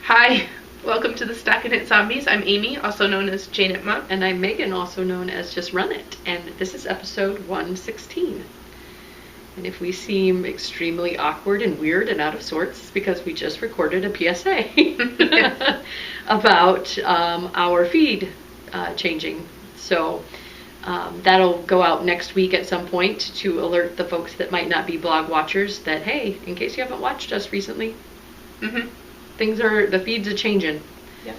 Hi, welcome to the Stacking It Zombies. I'm Amy, also known as Janet Muck. And I'm Megan, also known as Just Run It. And this is episode 116. And if we seem extremely awkward and weird and out of sorts, it's because we just recorded a PSA about our feed changing. So that'll go out next week at some point to alert the folks that might not be blog watchers that, hey, in case you haven't watched us recently, the feeds are changing. Yeah.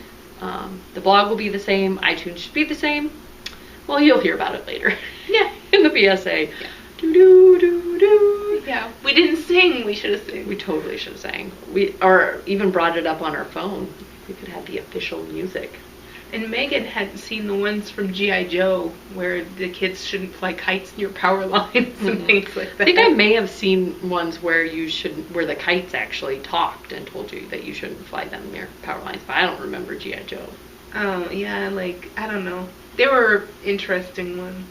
The blog will be the same. iTunes should be the same. Well, you'll hear about it later. Yeah. In the PSA. Yeah. Do-do-do-do. Yeah. We didn't sing. We should have sang. We totally should have sang. Or even brought it up on our phone. We could have the official music. And Megan hadn't seen the ones from G.I. Joe where the kids shouldn't fly kites near power lines and things like that. I think I may have seen ones where where the kites actually talked and told you that you shouldn't fly them near power lines, but I don't remember G.I. Joe. Oh, yeah, I don't know. They were interesting ones,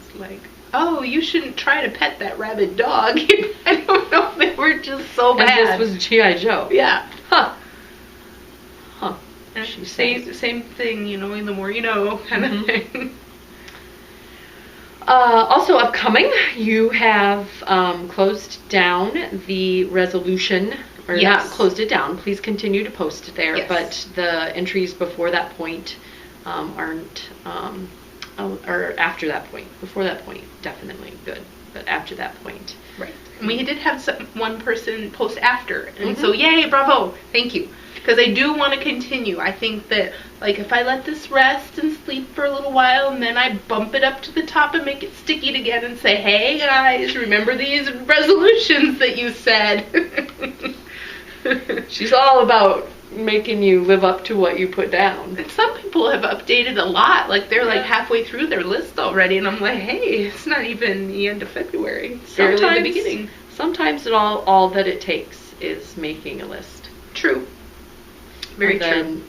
oh, you shouldn't try to pet that rabid dog. I don't know, they were just so bad. And this was G.I. Joe. Yeah. Huh. Same thing, the more you know, kind of thing. Also upcoming, you have closed down the resolution, or Yes. not closed it down. Please continue to post it there, Yes. but the entries before that point aren't, or after that point. Before that point, definitely good, but after that point. Right. And we did have one person post after, and so yay, bravo, thank you. Because I do want to continue. I think that, if I let this rest and sleep for a little while, and then I bump it up to the top and make it sticky again and say, hey guys, remember these resolutions that you said. She's all about making you live up to what you put down. And some people have updated a lot. They're halfway through their list already, and I'm like, hey, it's not even the end of February. It's barely the beginning. Sometimes all that it takes is making a list. True. Very true.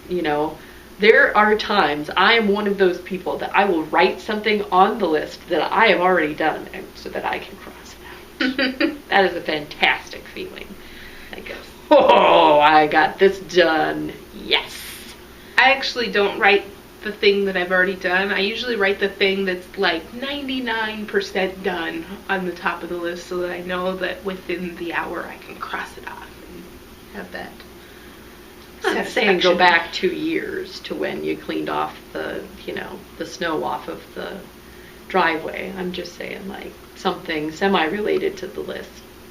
There are times I am one of those people that I will write something on the list that I have already done so that I can cross it out. That is a fantastic feeling. Oh, I got this done. Yes. I actually don't write the thing that I've already done. I usually write the thing that's 99% done on the top of the list so that I know that within the hour I can cross it off and have that. I'm saying go back 2 years to when you cleaned off the snow off of the driveway. I'm just saying something semi-related to the list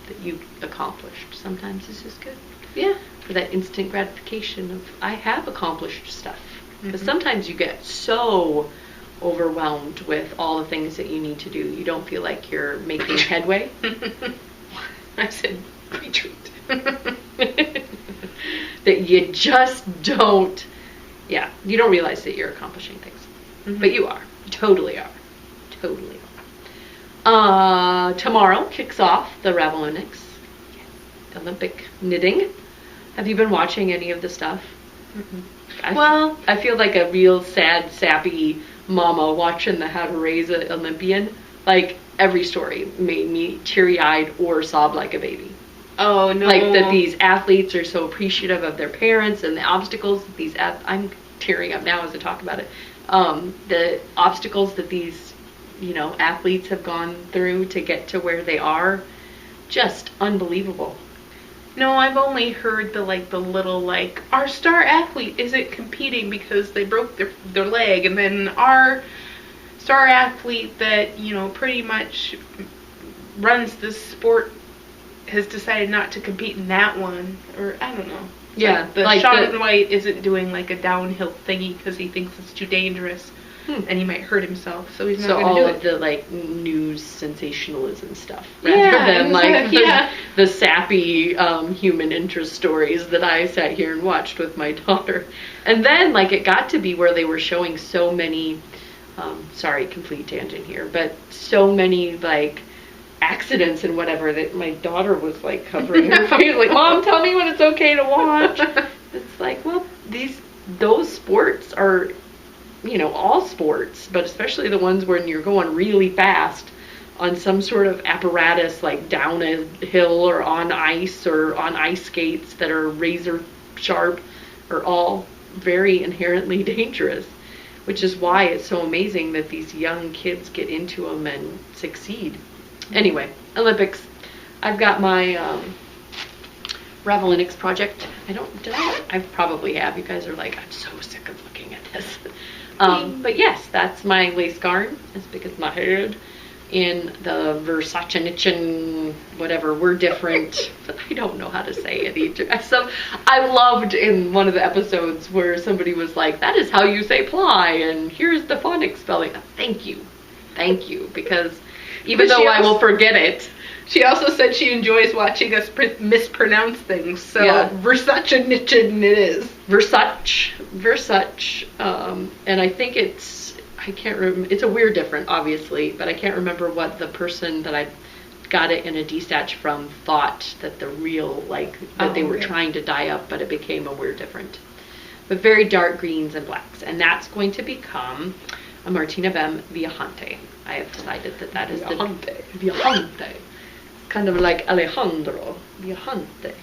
that you accomplished. Sometimes it's just good. Yeah. For that instant gratification of, I have accomplished stuff. Because sometimes you get so overwhelmed with all the things that you need to do, you don't feel like you're making headway. I said, retreat. That you just don't, you don't realize that you're accomplishing things. But you are. You totally are. Totally are. Tomorrow kicks off the Ravel Olympic knitting. Have you been watching any of the stuff? I feel like a real sad, sappy mama watching the How to Raise an Olympian. Every story made me teary-eyed or sob like a baby. Oh, no. That these athletes are so appreciative of their parents and the obstacles that I'm tearing up now as I talk about it. The obstacles that these, athletes have gone through to get to where they are, just unbelievable. No, I've only heard the little, our star athlete isn't competing because they broke their leg, and then our star athlete that, pretty much runs this sport has decided not to compete in that one, or I don't know. Sean White isn't doing a downhill thingy because he thinks it's too dangerous and he might hurt himself, so he's not going to do it. So all of the news sensationalism stuff rather than the sappy human interest stories that I sat here and watched with my daughter. And then it got to be where they were showing so many sorry, complete tangent here, but so many accidents and whatever that my daughter was covering her face Mom, tell me when it's okay to watch. It's those sports are all sports, but especially the ones when you're going really fast on some sort of apparatus down a hill or on ice skates that are razor sharp. are all very inherently dangerous, which is why it's so amazing that these young kids get into them and succeed. Anyway, Olympics. I've got my Ravel Linux project. I probably have. You guys are like, I'm so sick of looking at this. But yes, that's my lace garn, as big as my head, in the Versace Knitchen, whatever. We're different, but I don't know how to say it either. So I loved in one of the episodes where somebody was like, that is how you say ply, and here's the phonics spelling. Thank you, because even though I will forget it. She also said she enjoys watching us mispronounce things, so yeah. Versace Knitchen it is. Versace, and I think I can't remember, it's a weird different, obviously, but I can't remember what the person that I got it in a desatch from thought that the real, they were trying to dye up, but it became a weird different. But very dark greens and blacks, and that's going to become a Martina Bem Viajante. I have decided that is Viajante. Kind of like Alejandro Viajante.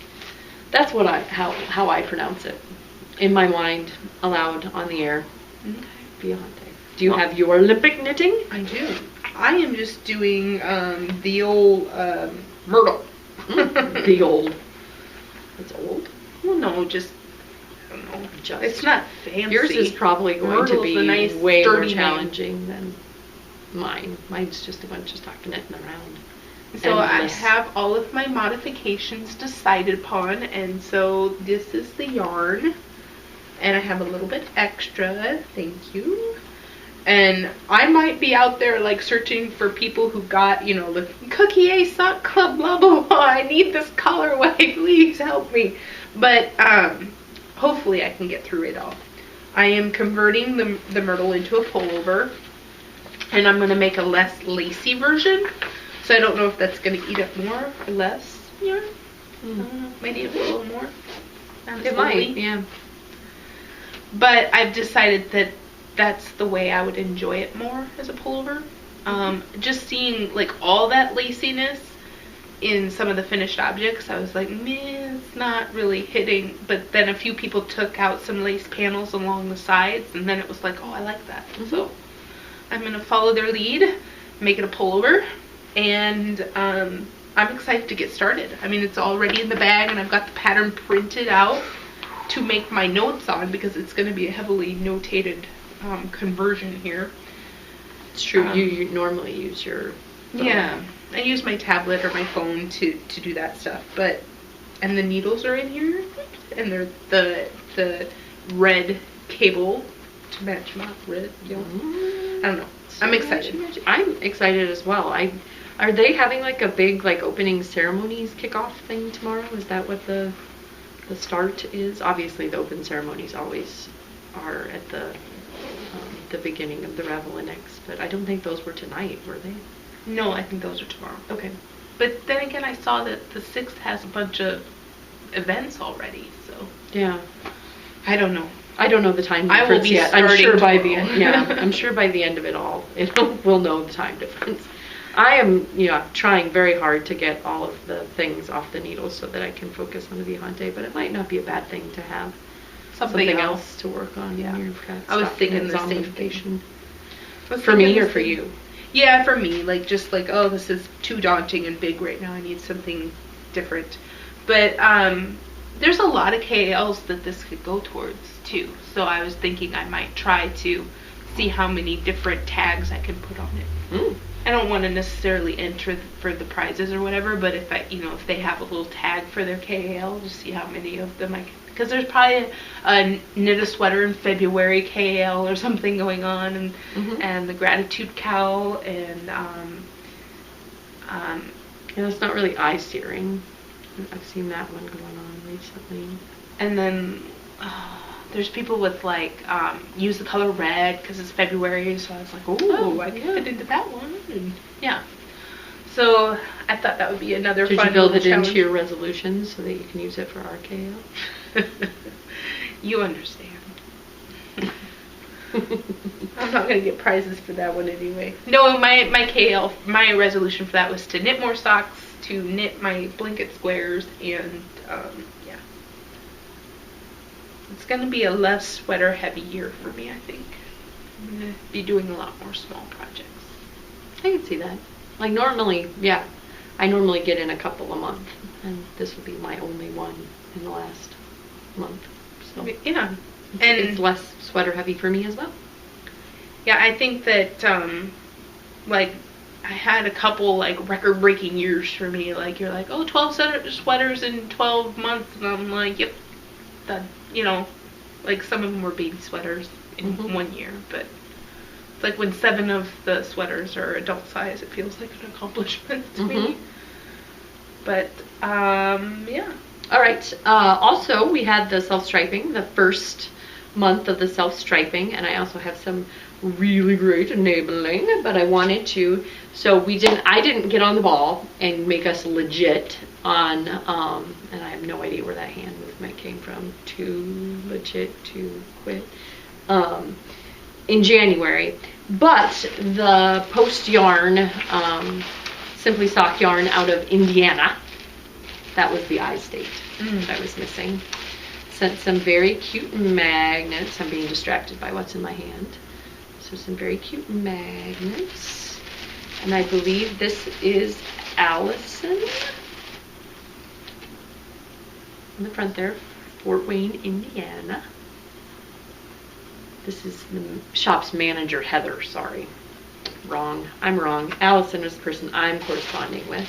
That's what how I pronounce it in my mind, aloud on the air. Okay. Viajante. Do you have your Olympic knitting? I do. I am just doing the old Myrtle. The old. It's old? Well, no, just I don't know. It's not fancy. Yours is probably going to be nice, way more challenging than mine. Mine's just a bunch of stock knitting around. So I have all of my modifications decided upon, and so this is the yarn, and I have a little bit extra, thank you. And I might be out there searching for people who got, the Cookie A Sock Club, blah blah blah, I need this colorway, please help me. But hopefully I can get through it all. I am converting the Myrtle into a pullover, and I'm going to make a less lacy version. So I don't know if that's going to eat up more or less yarn. I don't know. Might eat up a little more. It might, yeah. But I've decided that that's the way I would enjoy it more as a pullover. Just seeing all that laciness in some of the finished objects, I was like, meh, it's not really hitting. But then a few people took out some lace panels along the sides, and then it was like, oh, I like that. Mm-hmm. So I'm going to follow their lead, make it a pullover. And I'm excited to get started. I mean, it's already in the bag, and I've got the pattern printed out to make my notes on, because it's going to be a heavily notated conversion here. It's true. You normally use your phone. Yeah, I use my tablet or my phone to do that stuff. And the needles are in here, and they're the red cable to match my red, yellow. I don't know. I'm excited. I'm excited as well. Are they having a big opening ceremonies kickoff thing tomorrow? Is that what the start is? Obviously the open ceremonies always are at the beginning of the Ravel Linux, but I don't think those were tonight, were they? No, I think those are tomorrow. Okay. But then again, I saw that the 6th has a bunch of events already, so yeah. I don't know. I don't know the time difference I will be yet. I'm sure by the end. Yeah, I'm sure by the end of it all, we'll know the time difference. I am, trying very hard to get all of the things off the needles so that I can focus on the Viajante, but it might not be a bad thing to have something else to work on. Yeah, I was thinking the same thing. For me or for you? Yeah, for me. Oh, this is too daunting and big right now. I need something different. But there's a lot of KLs that this could go towards too. So I was thinking I might try to see how many different tags I can put on it. Mm. I don't want to necessarily enter for the prizes or whatever, but if if they have a little tag for their KAL, just see how many of them I can. Because there's probably a knit a sweater in February KAL or something going on, and the gratitude cow, and it's not really eye searing. I've seen that one going on recently. And then there's people with use the color red because it's February, so I was like, oh, I can fit into that one. And yeah. So I thought that would be another fun challenge. Did you build it challenge. into your resolutions so that you can use it for RKO? You understand. I'm not going to get prizes for that one anyway. No, my KL, my resolution for that was to knit more socks, to knit my blanket squares, and yeah. it's going to be a less sweater heavy year for me, I think. I'm going to be doing a lot more small projects. I can see that. Like normally, yeah, I normally get in a couple a month, and this will be my only one in the last month. So yeah, and it's less sweater heavy for me as well. Yeah, I think that like I had a couple like record breaking years for me. Like you're like, oh, 12 sweaters in 12 months, and I'm like, yep, that, you know, like some of them were baby sweaters in 1 year, but it's like when 7 of the sweaters are adult size, it feels like an accomplishment to me. But yeah. All right. Also, we had the self-striping, the first month of the self-striping, and I also have some really great enabling, but I wanted to, so I didn't get on the ball and make us legit on, and I have no idea where that hand movement came from, too legit to quit, in January, but the post yarn, Simply Sock yarn out of Indiana, that was the I state that I was missing. Sent some very cute magnets. I'm being distracted by what's in my hand. So some very cute magnets. And I believe this is Allison. In the front there, Fort Wayne, Indiana. This is the shop's manager, Heather, sorry. Wrong. I'm wrong. Allison is the person I'm corresponding with.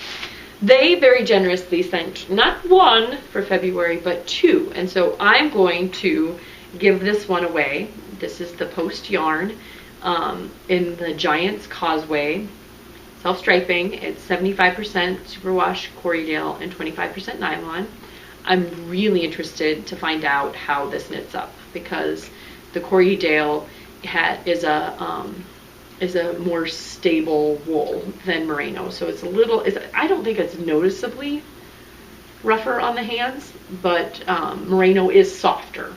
They very generously sent not 1 for February, but 2. And so I'm going to give this one away. This is the post yarn in the Giant's Causeway self-striping. It's 75% superwash Corriedale and 25% nylon. I'm really interested to find out how this knits up, because the Corriedale is a more stable wool than merino, so it's a little, I don't think it's noticeably rougher on the hands, but merino is softer,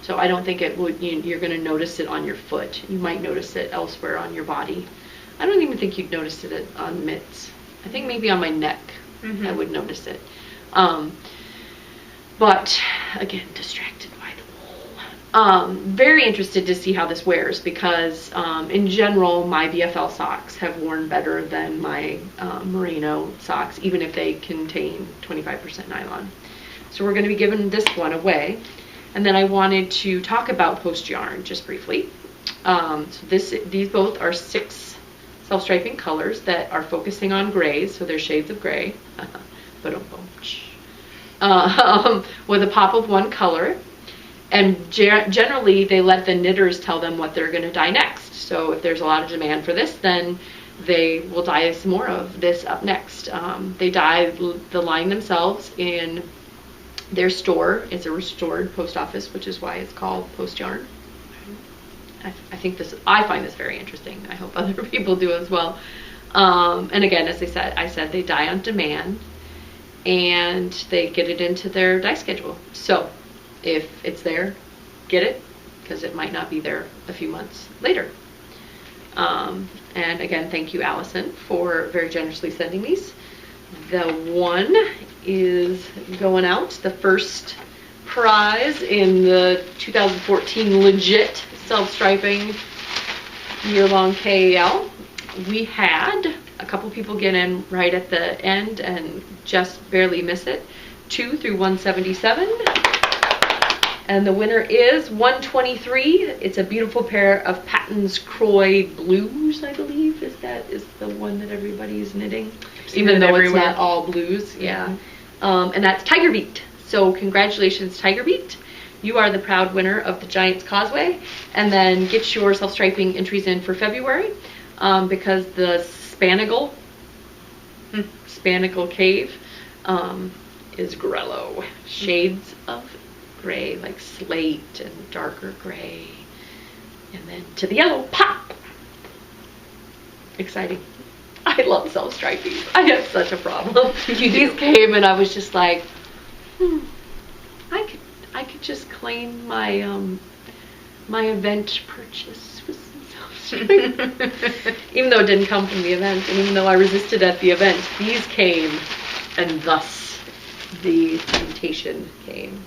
so I don't think it would, you're going to notice it on your foot. You might notice it elsewhere on your body. I don't even think you'd notice it on mitts. I think maybe on my neck I would notice it, but again, distracted by the wool. Very interested to see how this wears, because in general my BFL socks have worn better than my merino socks, even if they contain 25% nylon. So we're going to be giving this one away. And then I wanted to talk about post yarn just briefly. So these both are 6 self-striping colors that are focusing on grays, so they're shades of gray. With a pop of 1 color. And generally, they let the knitters tell them what they're going to dye next. So if there's a lot of demand for this, then they will dye some more of this up next. They dye the line themselves in their store. It's a restored post office, which is why it's called Post Yarn. I find this very interesting. I hope other people do as well. And again, as I said they dye on demand, and they get it into their dye schedule. So if it's there, get it, because it might not be there a few months later. And again, thank you, Allison, for very generously sending these. The one is going out, the first prize in the 2014 legit self-striping year-long KAL. We had a couple people get in right at the end and just barely miss it. 2 through 177. And the winner is 123. It's a beautiful pair of Patton's Croy Blues, I believe. That is the one that everybody's knitting. Even though it's not all blues. Yeah. And that's Tiger Beat. So congratulations, Tiger Beat. You are the proud winner of the Giant's Causeway. And then get your self-striping entries in for February, because the Spanicle Cave is Grello. Shades of gray, like slate and darker gray, and then to the yellow, pop. Exciting. I love self-striping. I have such a problem. These came and I was just like, I could just claim my my event purchase with some self-striping. Even though it didn't come from the event, and even though I resisted at the event, these came, and thus the temptation came.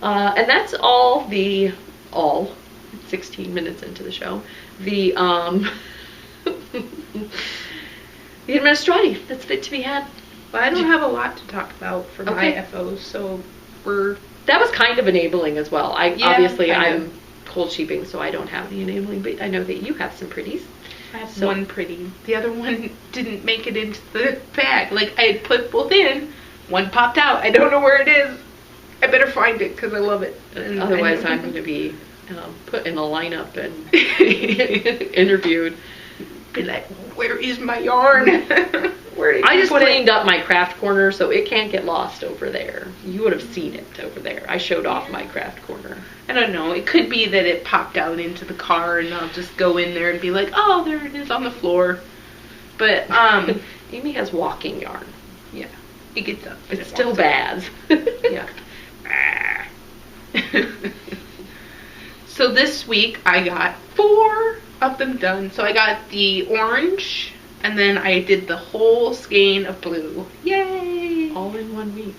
And that's 16 minutes into the show. The the administrati that's fit to be had. Well, I don't have a lot to talk about for my FOs, so that was kind of enabling as well. Obviously I'm cold sheeping, so I don't have the enabling, but I know that you have some pretties. I have one pretty. The other one didn't make it into the bag. Like, I had put both in, one popped out. I don't know where it is. I better find it because I love it. And otherwise, I'm going to be put in a lineup and interviewed. Be like, where is my yarn? I just cleaned up my craft corner, so it can't get lost over there. You would have seen it over there. I showed off my craft corner. I don't know. It could be that it popped out into the car, and I'll just go in there and be like, oh, there it is on the floor. But Amy has walking yarn. Yeah, it gets up. It's still bad. Yeah. So this week I got 4 of them done. So I got the orange, and then I did the whole skein of blue. Yay! All in 1 week.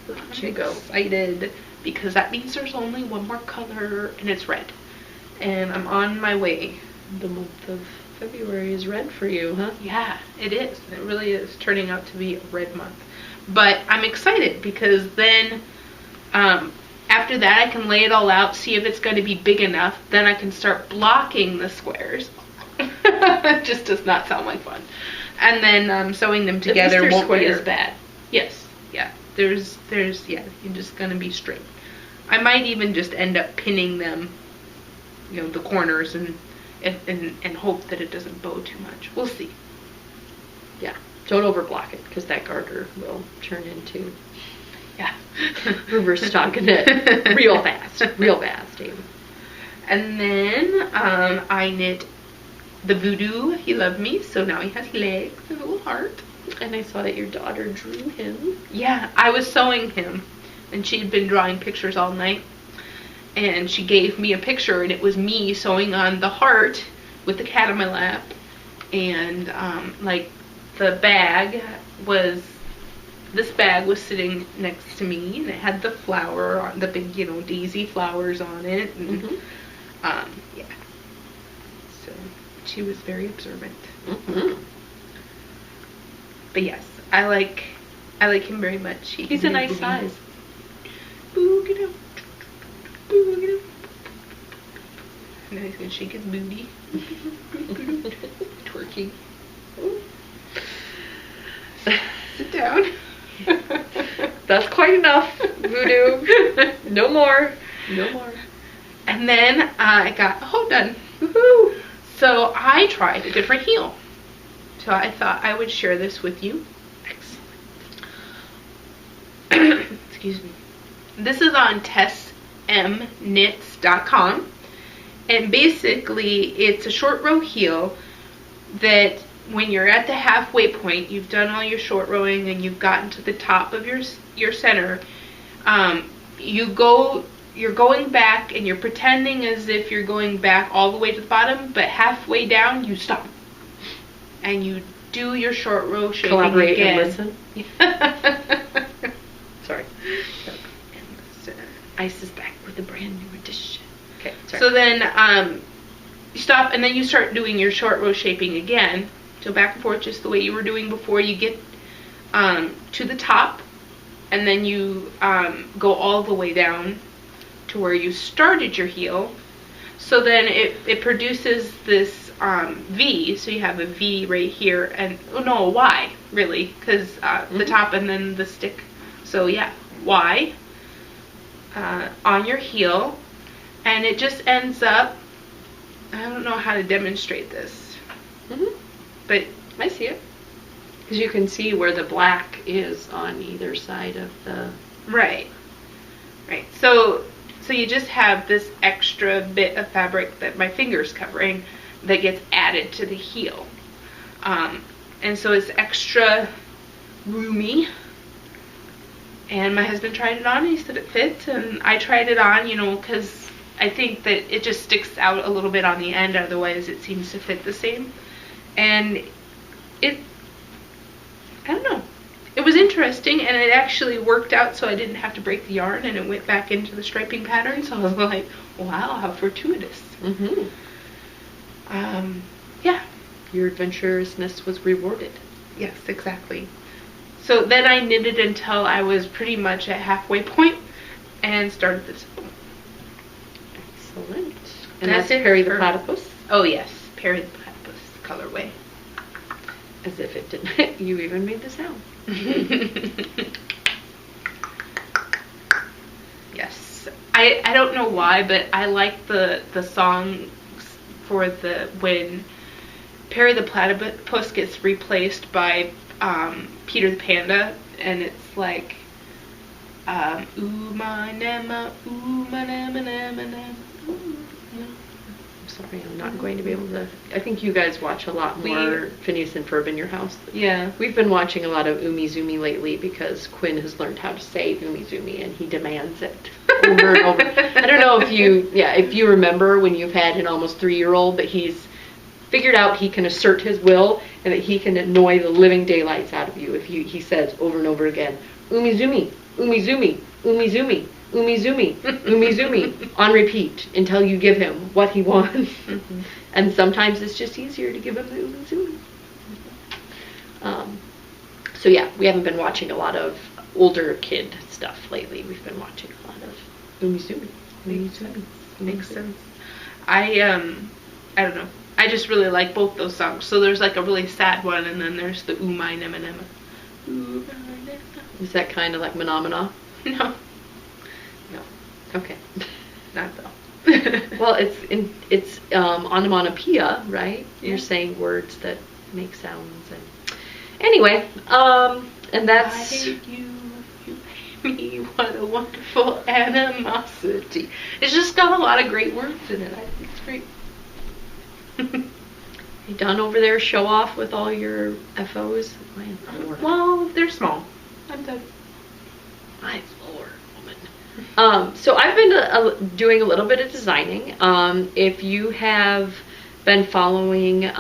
Wow. I'm excited because that means there's only one more color, and it's red. And I'm on my way. The month of February is red for you, huh? Yeah, it is. It really is turning out to be a red month. But I'm excited because then after that I can lay it all out, see if it's going to be big enough. Then I can start blocking the squares. It just does not sound like fun. And then sewing them together won't be as bad. Yes, yeah. There's you're just going to be straight. I might even just end up pinning them, the corners and hope that it doesn't bow too much. We'll see. Yeah. Don't overblock it, because that garter will turn into reverse stockinette real fast, Amy. And then I knit the voodoo. He loved me, so now he has legs and a little heart. And I saw that your daughter drew him. Yeah, I was sewing him, and she'd been drawing pictures all night. And she gave me a picture, and it was me sewing on the heart with the cat on my lap. And the bag was, this bag was sitting next to me, and it had the flower, the big, daisy flowers on it. And, yeah. So she was very observant. Mm-hmm. But yes, I like him very much. He's a nice size. Boogie-doo. Boogie-doo. Now he's gonna shake his booty. Twerking. Sit down. That's quite enough, voodoo. No more. No more. And then I got done. Woohoo! So I tried a different heel. So I thought I would share this with you. Excellent. Excuse me. This is on tessmknits.com. And basically it's a short row heel that when you're at the halfway point, you've done all your short rowing and you've gotten to the top of your center, you're going back and you're pretending as if you're going back all the way to the bottom, but halfway down you stop and you do your short row shaping Collaborate again. And listen. Sorry. Ice is back with a brand new edition. Okay. Sorry. So then you stop and then you start doing your short row shaping again. So back and forth just the way you were doing before. You get to the top, and then you go all the way down to where you started your heel. So then it produces this V. So you have a V right here, and a Y really, because the top and then the stick. So yeah, Y on your heel, and it just ends up. I don't know how to demonstrate this. But I see it. Because you can see where the black is on either side of the... Right. So you just have this extra bit of fabric that my finger's covering that gets added to the heel. And so it's extra roomy. And my husband tried it on and he said it fits. And I tried it on, because I think that it just sticks out a little bit on the end. Otherwise it seems to fit the same. And I don't know, it was interesting, and it actually worked out so I didn't have to break the yarn, and it went back into the striping pattern, so I was like, wow, how fortuitous. Mm-hmm. Yeah. Your adventurousness was rewarded. Yes, exactly. So then I knitted until I was pretty much at halfway point and started this. Excellent. And that's Perry the Platypus? Oh yes, Perry the Platypus colorway. As if it didn't. You even made the sound. Yes. I don't know why, but I like the song for when Perry the Platypus gets replaced by Peter the Panda, and it's like ooh my nema, I'm sorry, I'm not going to be able to. I think you guys watch a lot more Phineas and Ferb in your house. Yeah. We've been watching a lot of Umizoomi lately because Quinn has learned how to say Umizoomi and he demands it over and over. I don't know if you remember when you've had an almost 3-year-old, but he's figured out he can assert his will and that he can annoy the living daylights out of you if he says over and over again, Umizoomi, Umizoomi, Umizoomi, Umizoomi, Umizoomi, on repeat until you give him what he wants. Mm-hmm. And sometimes it's just easier to give him the Umizoomi. So yeah, we haven't been watching a lot of older kid stuff lately. We've been watching a lot of Umizoomi. Makes sense. I don't know. I just really like both those songs. So there's like a really sad one, and then there's the Umai Nema Nema. Is that kind of like Menomina? No. No. Okay. Not though. Well, it's onomatopoeia, right? Yeah. You're saying words that make sounds and anyway, and that's. I hate you. You hate me. What a wonderful animosity. It's just got a lot of great words in it. I think it's great. You done over there? Show off with all your FOs? Well, they're small. I'm done. My Lord, woman. So I've been doing a little bit of designing. If you have been following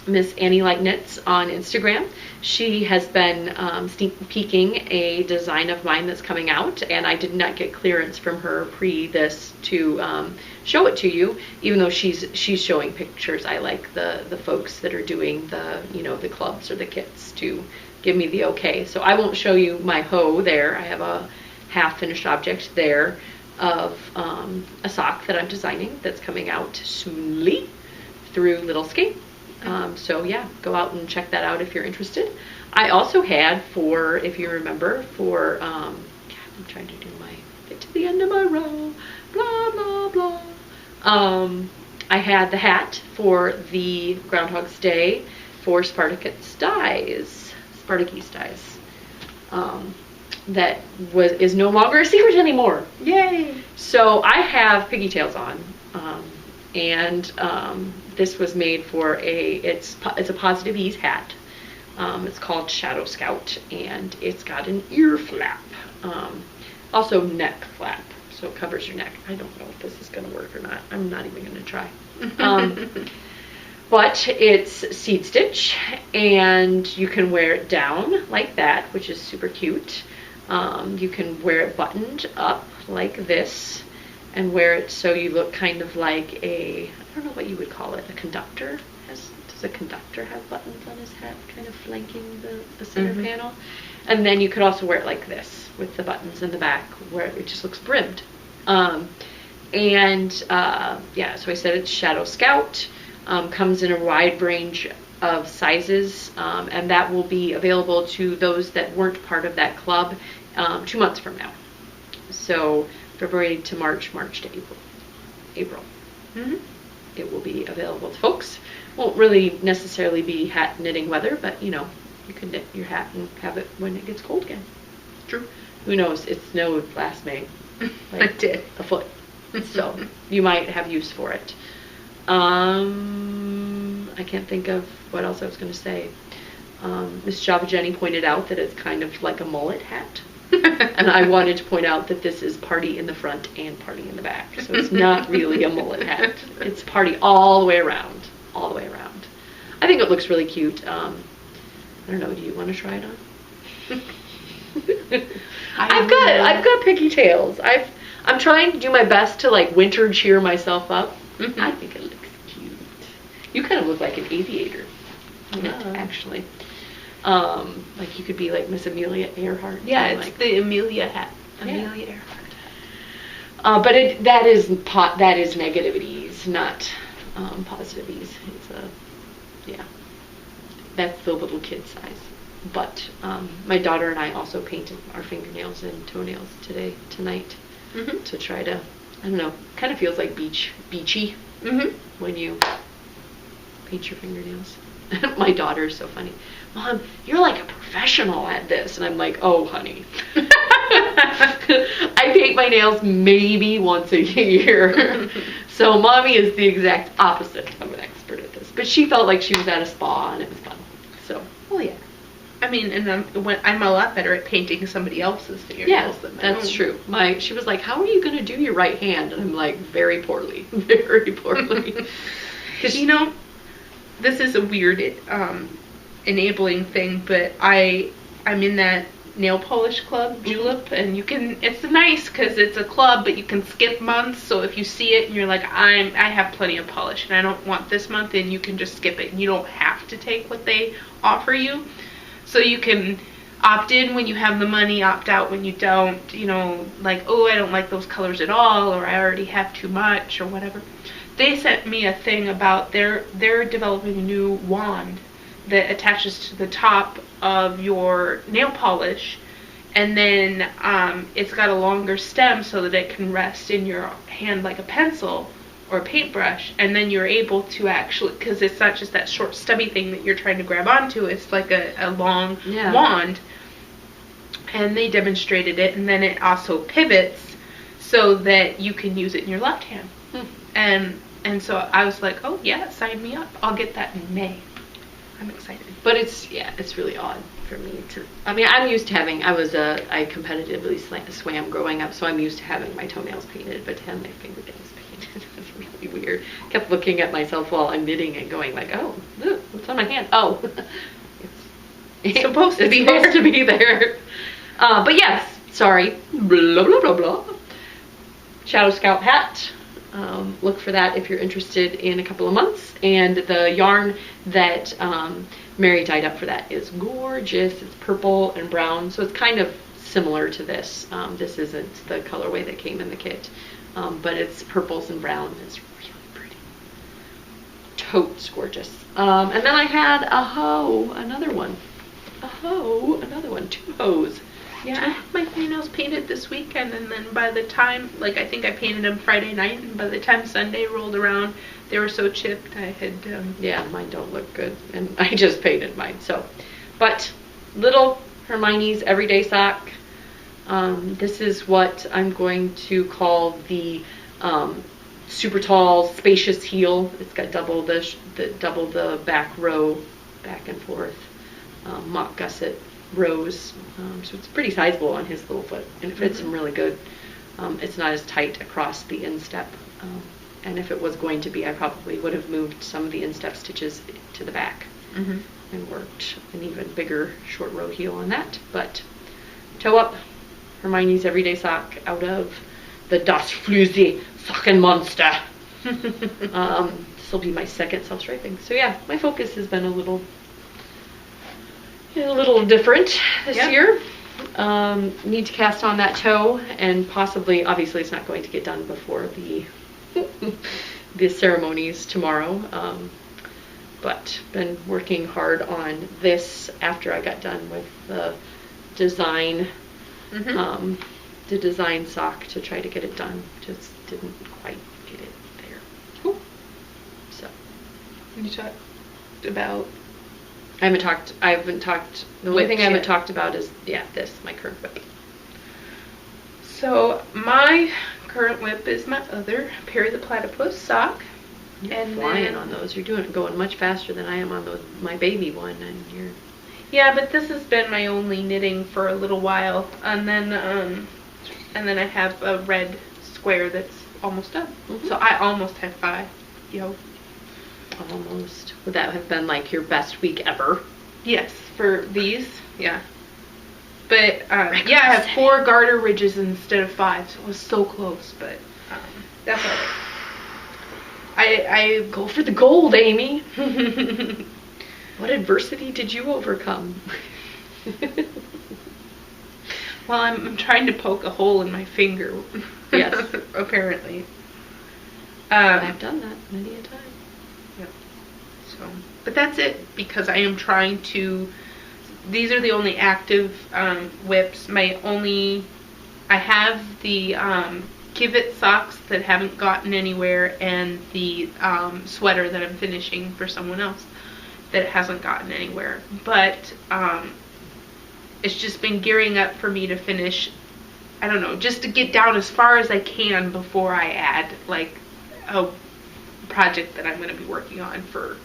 Miss Annie Like Knits on Instagram, she has been sneak peeking a design of mine that's coming out, and I did not get clearance from her pre this to show it to you, even though she's showing pictures. I like the folks that are doing the clubs or the kits to give me the okay. So I won't show you my hoe there. I have a half finished object there of a sock that I'm designing that's coming out soonly through Little Skate. So yeah, go out and check that out if you're interested. I also had if you remember, I'm trying to get to the end of my row, blah, blah, blah. I had the hat for the Groundhog's Day for Spartacus Dyes, that is no longer a secret anymore. Yay! So I have pigtails on, and this was made for it's a Positive Ease hat. It's called Shadow Scout, and it's got an ear flap, also neck flap, so it covers your neck. I don't know if this is going to work or not. I'm not even going to try. But it's seed stitch, and you can wear it down like that, which is super cute. You can wear it buttoned up like this, and wear it so you look kind of like I don't know what you would call it, a conductor. Does a conductor have buttons on his hat, kind of flanking the center panel? And then you could also wear it like this, with the buttons in the back, where it just looks brimmed. So I said it's Shadow Scout. Comes in a wide range of sizes, and that will be available to those that weren't part of that club 2 months from now. So February to March, March to April. Mm-hmm. It will be available to folks. Won't really necessarily be hat knitting weather, but you can knit your hat and have it when it gets cold again. True. Who knows? It snowed last May. It did. A foot. So you might have use for it. I can't think of what else I was going to say. Miss Java Jenny pointed out that it's kind of like a mullet hat. And I wanted to point out that this is party in the front and party in the back. So it's not really a mullet hat. It's party all the way around. All the way around. I think it looks really cute. I don't know, do you want to try it on? I've got picky tails. I'm trying to do my best to like winter cheer myself up. Mm-hmm. I think it looks cute. You kind of look like an aviator in it, actually. Like you could be like Miss Amelia Earhart. Yeah, it's like the Amelia hat. Amelia Earhart hat. But that is negativities, not positivities. It's that's the little kid size. But my daughter and I also painted our fingernails and toenails tonight, to try to, I don't know, kind of feels like beachy when you paint your fingernails. My daughter's so funny. Mom, you're like a professional at this. And I'm like, oh, honey. I paint my nails maybe once a year. So mommy is the exact opposite of an expert at this. But she felt like she was at a spa and it was fun. So, well, yeah. I mean, and I'm a lot better at painting somebody else's fingernails than my own. That's true. She was like, how are you going to do your right hand? And I'm like, very poorly. Very poorly. Because, this is a weird enabling thing, but I'm in that nail polish club, Julep, and it's nice because it's a club, but you can skip months. So if you see it and you're like, I have plenty of polish and I don't want this month, and you can just skip it and you don't have to take what they offer you. So you can opt in when you have the money, opt out when you don't, like, oh, I don't like those colors at all, or I already have too much, or whatever. They sent me a thing about they're developing a new wand that attaches to the top of your nail polish, and then it's got a longer stem so that it can rest in your hand like a pencil or a paintbrush, and then you're able to actually, because it's not just that short stubby thing that you're trying to grab onto, it's like a long wand, and they demonstrated it, and then it also pivots so that you can use it in your left hand. And so I was like, oh yeah, sign me up. I'll get that in May. I'm excited. But it's really odd for me to, I'm used to having, I competitively swam growing up, so I'm used to having my toenails painted, but to have my fingernails painted was really weird. Kept looking at myself while I'm knitting and going like, oh, look, what's on my hand? Oh, it's supposed to be there. But yes, sorry, blah, blah, blah, blah. Shadow Scout hat. Look for that if you're interested in a couple of months. And the yarn that Mary dyed up for that is gorgeous. It's purple and brown, so it's kind of similar to this. This isn't the colorway that came in the kit, but it's purples and browns. It's really pretty. Totes gorgeous. And then I had another one, two hoes. Yeah, I had my fingernails painted this weekend, and then by the time, I think I painted them Friday night, and by the time Sunday rolled around, they were so chipped, I had... Yeah, mine don't look good, and I just painted mine, so. But, little Hermione's Everyday Sock. This is what I'm going to call the super tall, spacious heel. It's got double the back row, back and forth, mock gusset rows, so it's pretty sizable on his little foot, and it fits him really good. It's not as tight across the instep, and if it was going to be, I probably would have moved some of the instep stitches to the back and worked an even bigger short row heel on that. But toe up, Hermione's Everyday Sock out of the Das Flüsi Socken Monster. This will be my second self-striping. So yeah, my focus has been a little different this year. Need to cast on that toe, and possibly, obviously it's not going to get done before the ceremonies tomorrow, but been working hard on this after I got done with the design sock to try to get it done. Just didn't quite get it there. Cool. So you talked about I haven't talked, the only thing I haven't talked about is, this, my current WIP. So, my current WIP is my other Perry the Platypus sock. You're flying on those. You're going much faster than I am on my baby one, and you're... Yeah, but this has been my only knitting for a little while, and then I have a red square that's almost done. So I almost have 5. Almost. Would that have been like your best week ever? Yes, for these, yeah. But yeah, I have 4 garter ridges instead of 5, so it was so close. But that's all right. I go for the gold, Amy. What adversity did you overcome? Well, I'm trying to poke a hole in my finger. Yes. Apparently. I've done that many a time. Yeah. So, but that's it, because I am trying to. These are the only active WIPs. I have the Give It socks that haven't gotten anywhere, and the sweater that I'm finishing for someone else that hasn't gotten anywhere. But it's just been gearing up for me to finish, I don't know, just to get down as far as I can before I add like a project that I'm going to be working on for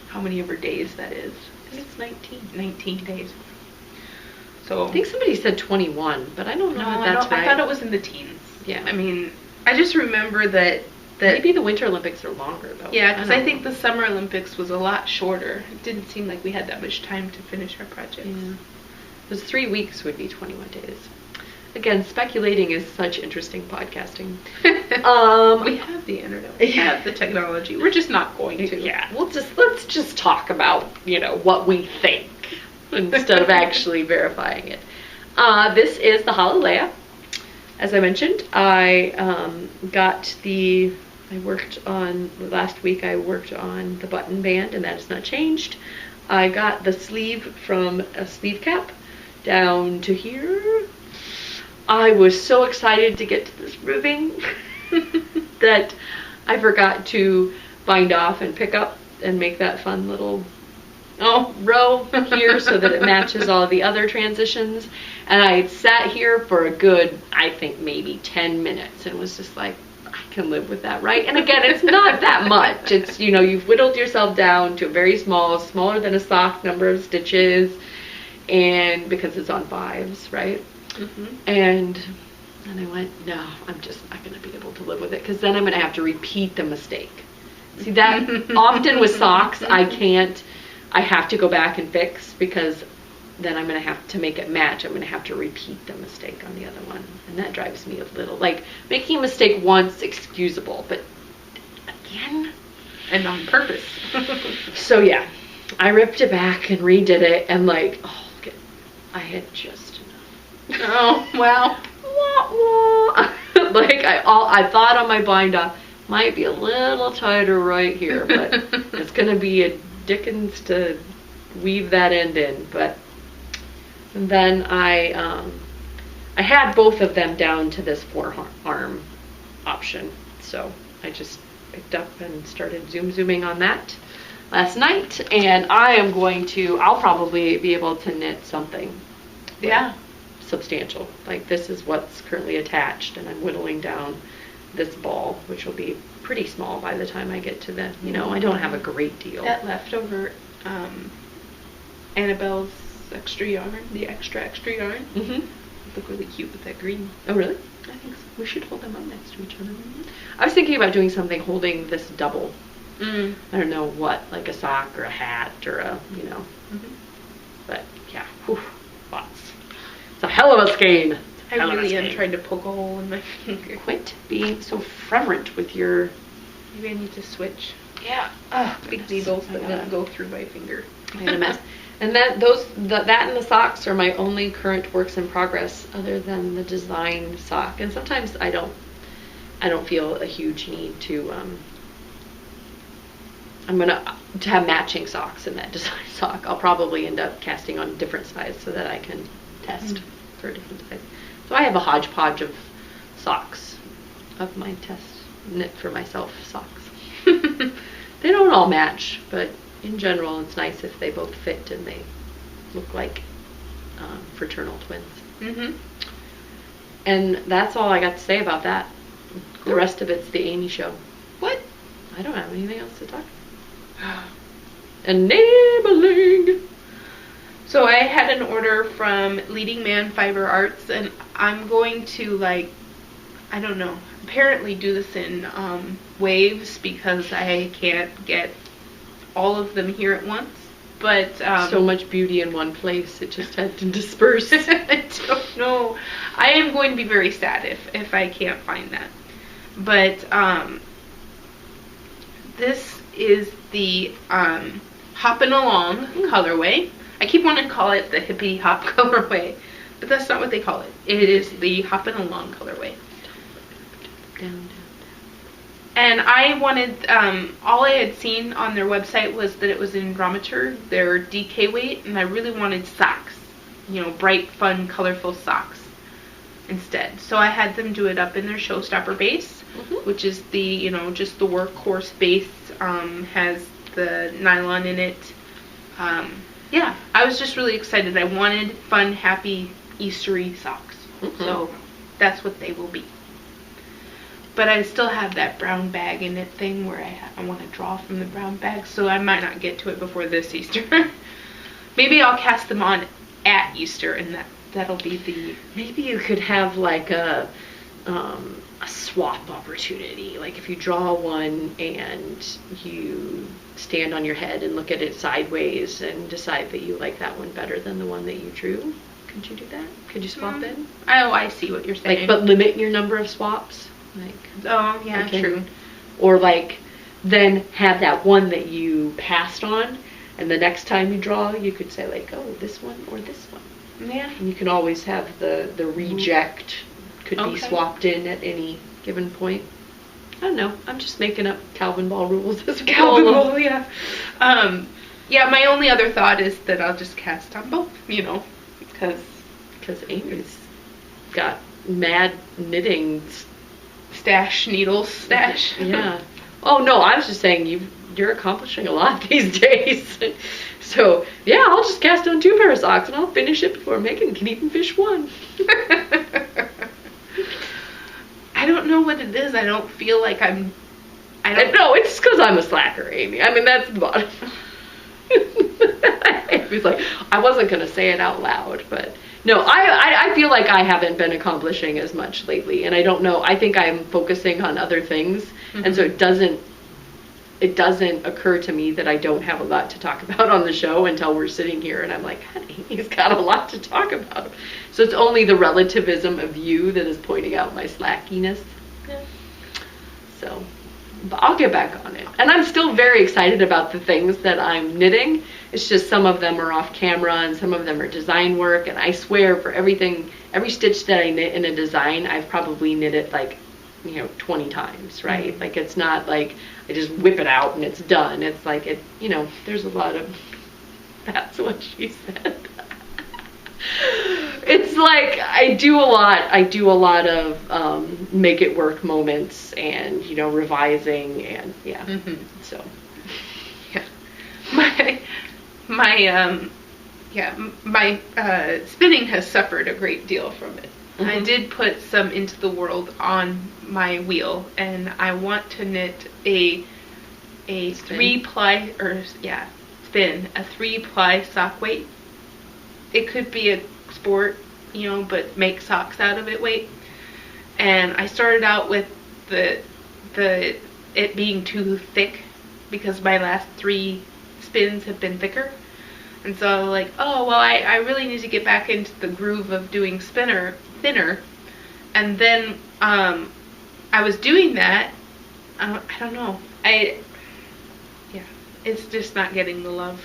how many ever days that is. I think it's 19 days. So I think somebody said 21, but I don't know if that's right. I thought it was in the teens. Yeah. I mean, I just remember that maybe the Winter Olympics are longer, though. Yeah, because I think the Summer Olympics was a lot shorter. It didn't seem like we had that much time to finish our projects. Yeah. Because 3 weeks would be 21 days. Again, speculating is such interesting podcasting. We have the internet. We have the technology. We're just not going to. Yeah. Let's just talk about, what we think instead of actually verifying it. This is the Hallelujah. As I mentioned, last week I worked on the button band, and that has not changed. I got the sleeve from a sleeve cap down to here. I was so excited to get to this ribbing that I forgot to bind off and pick up and make that fun little row here so that it matches all the other transitions. And I had sat here for a good, I think maybe 10 minutes and was just like, I can live with that, right? And again, it's not that much. It's, you've whittled yourself down to a very smaller than a sock number of stitches, and because it's on 5s, right? Mm-hmm. And I went, no, I'm just not going to be able to live with it, because then I'm going to have to repeat the mistake. See, that often with socks, I have to go back and fix, because then I'm going to have to make it match. I'm going to have to repeat the mistake on the other one. And that drives me a little. Like, making a mistake once, excusable, but again? And on purpose. So, yeah. I ripped it back and redid it, and I had just enough. Oh, wow. I thought on my bind off, might be a little tighter right here, but it's going to be a dickens to weave that end in. But and then I had both of them down to this forearm option, so I just picked up and started zooming on that last night, and I'll probably be able to knit something substantial. Like, this is what's currently attached, and I'm whittling down this ball, which will be pretty small by the time I get to the, I don't have a great deal. That leftover Annabelle's extra yarn, the extra yarn, look really cute with that green. Oh, really? I think so. We should hold them up next to each other. I was thinking about doing something holding this double. I don't know what, like a sock or a hat or a, But, yeah, lots. It's a hell of a skein. I really am trying to poke a hole in my finger. Quit being so fervent with your... Maybe I need to switch. Yeah. Big needles that won't go through my finger. I had a mess. And that and the socks are my only current works in progress, other than the design sock. And sometimes I don't feel a huge need to. I'm gonna to have matching socks in that design sock. I'll probably end up casting on different size so that I can test for a different size. So I have a hodgepodge of socks, of my test knit for myself socks. They don't all match, but in general, it's nice if they both fit and they look like fraternal twins. And that's all I got to say about that. Cool. The rest of it's the Amy show. What? I don't have anything else to talk about. Enabling. So I had an order from Leading Man Fiber Arts, and I'm going to, I don't know, apparently do this in waves, because I can't get all of them here at once. But so much beauty in one place, it just had to disperse. I don't know. I am going to be very sad if I can't find that. But this is the Hoppin' Along colorway. I keep wanting to call it the Hippie Hop colorway, but that's not what they call it. It is the Hoppin' Along colorway. Down. And I wanted, all I had seen on their website was that it was in Drometer, their DK weight, and I really wanted socks. You know, bright, fun, colorful socks instead. So I had them do it up in their Showstopper base, which is the, you know, just the workhorse base, has the nylon in it. Yeah, I was just really excited. I wanted fun, happy, Eastery socks. So that's what they will be. But I still have that brown bag in it thing where I want to draw from the brown bag, so I might not get to it before this Easter. Maybe I'll cast them on at Easter, and that'll be the... Maybe you could have like a swap opportunity. Like if you draw one and you stand on your head and look at it sideways and decide that you like that one better than the one that you drew. Could you do that? Could you swap in? Oh, I see what you're saying. Like, but limit your number of swaps. Like, oh, yeah, true. Or like, then have that one that you passed on, and the next time you draw, you could say like, oh, this one or this one. Yeah. And you can always have the reject could be swapped in at any given point. I don't know. I'm just making up Calvin Ball rules as Calvin Ball, yeah. Yeah, my only other thought is that I'll just cast on both, you know, because Amy's got mad knitting needles. Yeah. Oh no, I was just saying you're accomplishing a lot these days. So yeah, I'll just cast on 2 pair of socks and I'll finish it before Megan can even fish one. I don't know what it is. I don't feel like I don't know. It's because I'm a slacker, Amy. I mean, that's the bottom. It was like, I wasn't going to say it out loud, but no, I feel like I haven't been accomplishing as much lately, and I don't know. I think I'm focusing on other things, and so it doesn't occur to me that I don't have a lot to talk about on the show until we're sitting here, and I'm like, honey, he's got a lot to talk about. So it's only the relativism of you that is pointing out my slackiness. Yeah. So, but I'll get back on it. And I'm still very excited about the things that I'm knitting. It's just some of them are off camera and some of them are design work. And I swear for every stitch that I knit in a design, I've probably knit it like, 20 times, right? Mm-hmm. Like it's not like I just whip it out and it's done. It's like there's a lot of, that's what she said. It's like I do a lot of make it work moments and revising and so my spinning has suffered a great deal from it. I did put some into the world on my wheel, and I want to knit a 3-ply spin a 3-ply sock weight. It could be a sport, but make socks out of it weight. And I started out with it being too thick because my last 3 spins have been thicker. And so I was like, oh, well, I really need to get back into the groove of doing thinner. And then I was doing that. I don't know. It's just not getting the love,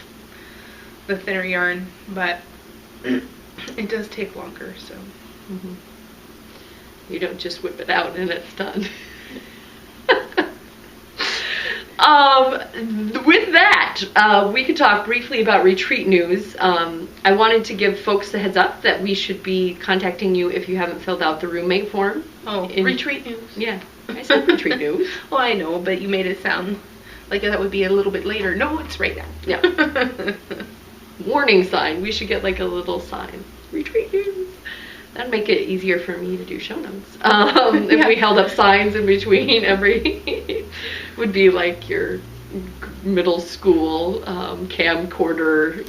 the thinner yarn, but it does take longer, so. You don't just whip it out and it's done. With that, we could talk briefly about retreat news. I wanted to give folks a heads up that we should be contacting you if you haven't filled out the roommate form. Oh, retreat news. Yeah, I said retreat news. Well, I know, but you made it sound like that would be a little bit later. No, it's right now. Yeah. Warning sign. We should get like a little sign. Retreat news. That'd make it easier for me to do show notes. If we held up signs in between every, would be like your middle school camcorder,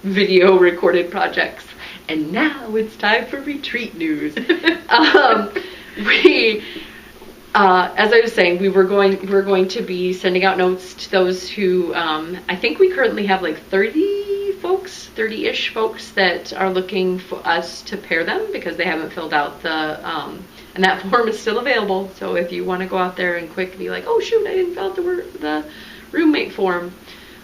video recorded projects. And now it's time for retreat news. as I was saying, we're going to be sending out notes to those who, I think we currently have like 30-ish folks that are looking for us to pair them because they haven't filled out and that form is still available. So if you want to go out there and quick be like, oh shoot, I didn't fill out the roommate form.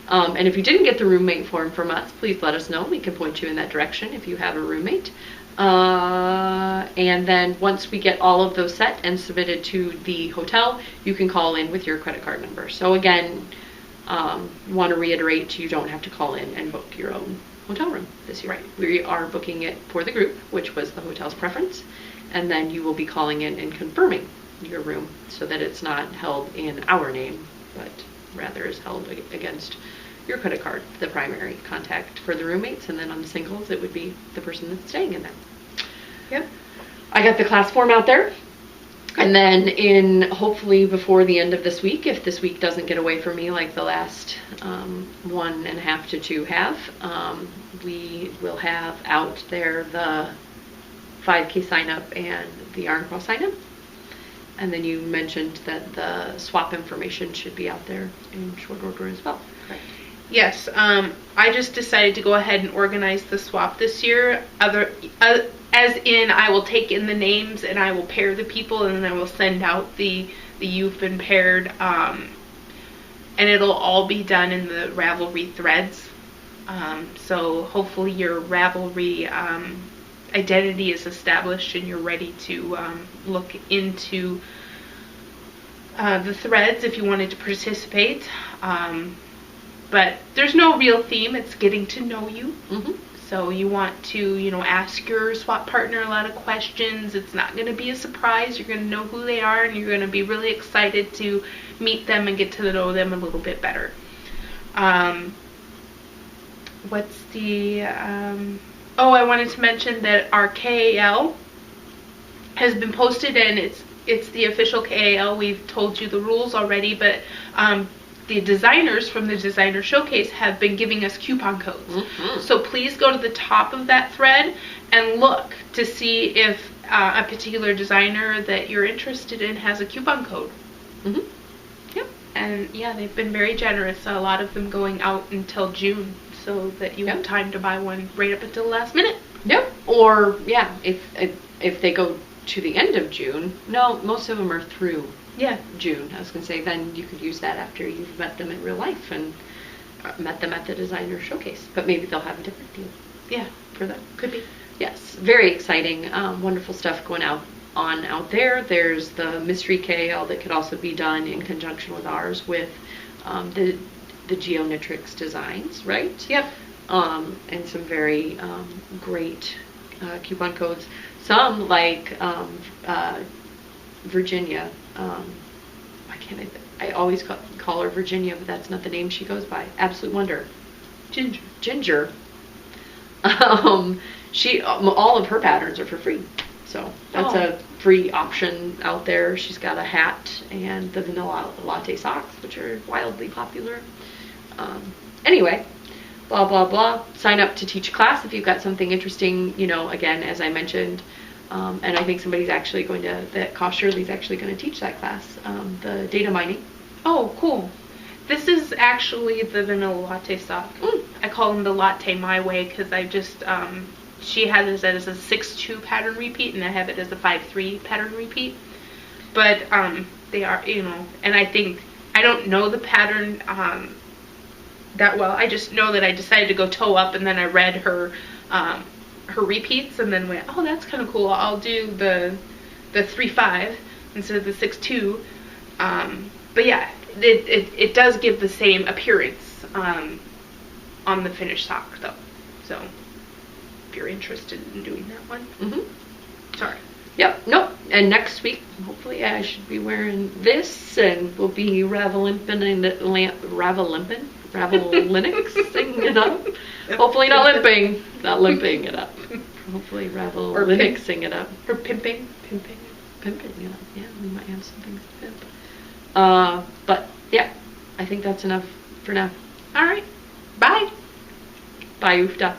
And if you didn't get the roommate form from us, please let us know. We can point you in that direction if you have a roommate. And then once we get all of those set and submitted to the hotel, you can call in with your credit card number. So again, want to reiterate, you don't have to call in and book your own hotel room this year. Right. We are booking it for the group, which was the hotel's preference, and then you will be calling in and confirming your room so that it's not held in our name, but rather is held against your credit card, the primary contact for the roommates, and then on the singles, it would be the person that's staying in there. Yep. I got the class form out there. And then hopefully before the end of this week, if this week doesn't get away from me like the last 1.5 to 2 have, we will have out there the 5K sign up and the Yarn Crawl sign up. And then you mentioned that the swap information should be out there in short order as well. Correct. Yes, I just decided to go ahead and organize the swap this year. As in, I will take in the names and I will pair the people, and then I will send out the you've been paired, and it'll all be done in the Ravelry threads. So hopefully your Ravelry identity is established and you're ready to look into the threads if you wanted to participate. But there's no real theme. It's getting to know you. Mm-hmm. So you want to, ask your swap partner a lot of questions. It's not going to be a surprise. You're going to know who they are, and you're going to be really excited to meet them and get to know them a little bit better. What's the... I wanted to mention that our KAL has been posted, and it's the official KAL. We've told you the rules already, but the designers from the Designer Showcase have been giving us coupon codes. Mm-hmm. So please go to the top of that thread and look to see if a particular designer that you're interested in has a coupon code. Mm-hmm. Yep. And yeah, they've been very generous. A lot of them going out until June, so that you have time to buy one right up until the last minute. Yep. Or yeah, if they go to the end of June, no, most of them are through. Yeah, June. I was going to say, then you could use that after you've met them in real life and met them at the Designer Showcase. But maybe they'll have a different deal. Yeah, for them. Could be. Yes, very exciting, wonderful stuff going out there. There's the mystery KL that could also be done in conjunction with ours with the Geonitrix designs, right? Yep. And some very great coupon codes. Some like Virginia. I always call her Virginia, but that's not the name she goes by. Absolute Wonder. Ginger. All of her patterns are for free. So that's a free option out there. She's got a hat and the vanilla latte socks, which are wildly popular. Anyway, blah, blah, blah. Sign up to teach a class if you've got something interesting, again, as I mentioned. And I think Cost Shirley's actually going to teach that class, the data mining. Oh, cool. This is actually the vanilla latte sock. I call them the latte my way because I just, she has it as a 6-2 pattern repeat, and I have it as a 5-3 pattern repeat. But they are, and I don't know the pattern that well. I just know that I decided to go toe up, and then I read her repeats, and then went, oh, that's kind of cool. I'll do the 3-5 instead of the 6-2. But yeah, it does give the same appearance on the finished sock, though. So if you're interested in doing that one. Mm-hmm. Sorry. Yep. Nope. And next week, hopefully, I should be wearing this, and we'll be Ravel-Linux singing it up. Hopefully not limping it up. Hopefully Ravel-Linux it up. Or pimping it up. Yeah, we might have some things to pimp. But yeah, I think that's enough for now. All right. Bye. Bye, Ufta.